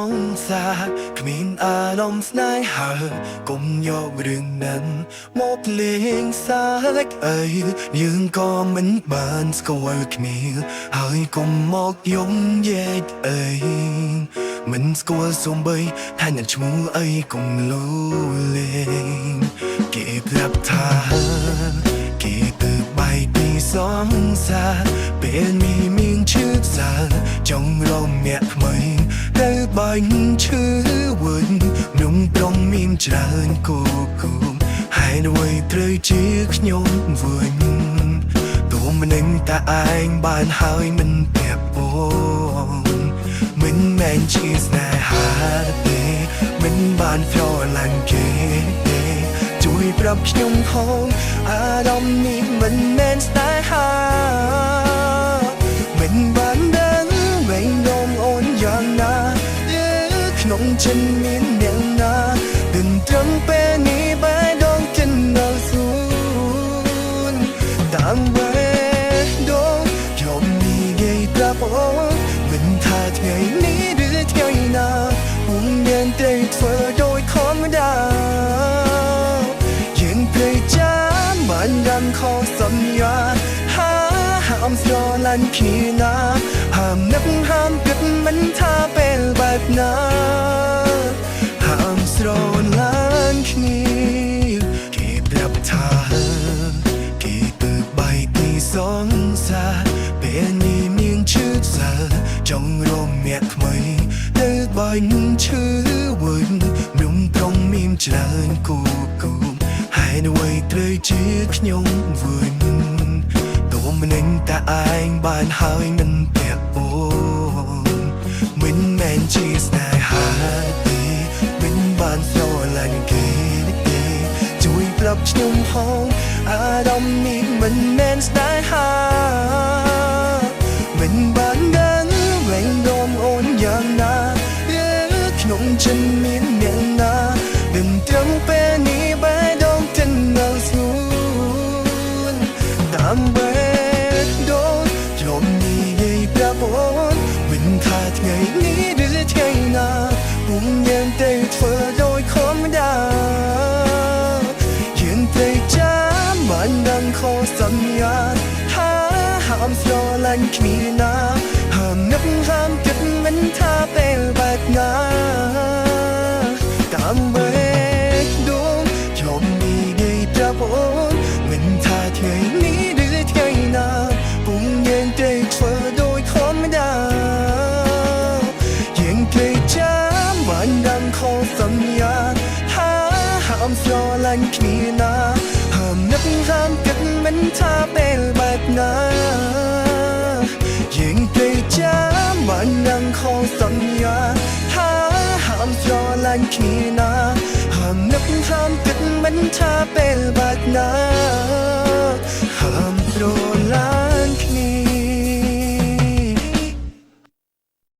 ងសាគ្មានអារម្មណ៍ស្នេហាកុំយករឿងนั้นមកលេងសើចអីយើងក៏មិនបានស្គាល់គ្នាហើយកុំមកយំយែកអីមិនស្គាល់សូម្បីថាអ្នកឈ្មោះអីកុំលូលេងគេប្រាប់ថាគេទៅបាយពីសងសាពេលមានឈឺសាចង់រំអ្នកថ្មីទៅបាញ់ឈឺវិញខ្ញុំប្រងមានច្រើនគូហើយអ្វីត្រូវជាខ្ញុំវិញទោះមិននឹងតែឯងបានហើយមិនពាក់ព័ន្ធមិនមែនជាស្នេហាទេមិនបានស្រឡាញ់គេទេជួយប្រាប់ខ្ញុំផងអារម្មណ៍នេះមិនមែនស្នេហាមិនបានដឹងវិញដងអូនយ៉ាងណាក្នុងចិនមានអ្នកណាដឹងត្រឹមពេលនេះបែរដងចិនដល់សួនតាមវេដងខ្ញុំនិយាយប្រាប់អូនមិនថាថ្ងៃនេះឬថ្ងៃណាពុំមានតែធ្វើដោយធម្មតាយើងព្រៃចាំបានរំខកសន្យាហាមស្រឡាញ់គ្នាណាហាមនឹកហាមគិតមិនថាពេលបែបណាហាមស្រឡាញ់គ្នាគេប្រាប់ថាគេទៅបាយទីសងសាពេលនេះមានឈឺសាចង់រំអ្នកថ្មីទៅបាញ់ឈឺវិញខ្ញុំត្រង់មានច្រើនគូហើយអ្វីត្រូវជាខ្ញុំវិញមិននឹងតែឯងបានហើយមិនពាក់ព័ន្ធមិនមែនជាស្នេហាទេមិនបានស្រឡាញ់គេទេជួយប្រាប់ខ្ញុំផងអារម្មណ៍នេះមិនមែនស្នេហាមិនបានដឹងវិញដងអូនយ៉ាងណាក្នុងចិនមានអ្នកណាដឹងត្រឹមពេលនេះបែរដងចិនដល់សួនតាមបែមិនថាថ្ងៃនេះឬថ្ងៃណាពុំមានតែធ្វើដោយធម្មតាយើងតែចាំបានដឹងខុសសន្យាថាហាមស្រឡាញ់គ្នាណាហាមនឹកហាមគិតមិនថាពេលបែបណាតាមវេដងខ្ញុំនិយាយប្រាប់អូនមិនថាថ្ងៃនេះឬថ្ងៃណាពុំមានតែធ្វើដោយធម្មតាបានដឹងខុសសន្យាថាហាមស្រឡាញ់គ្នាណាហាមនឹកហាមគិតមិនថាពេលបែបណាយើងតែចាំបានដឹងខុសសន្យាថាហាមស្រឡាញ់គ្នាណាហាមនឹកហាមគិតមិនថាពេលបែបណាហាមស្រឡាញ់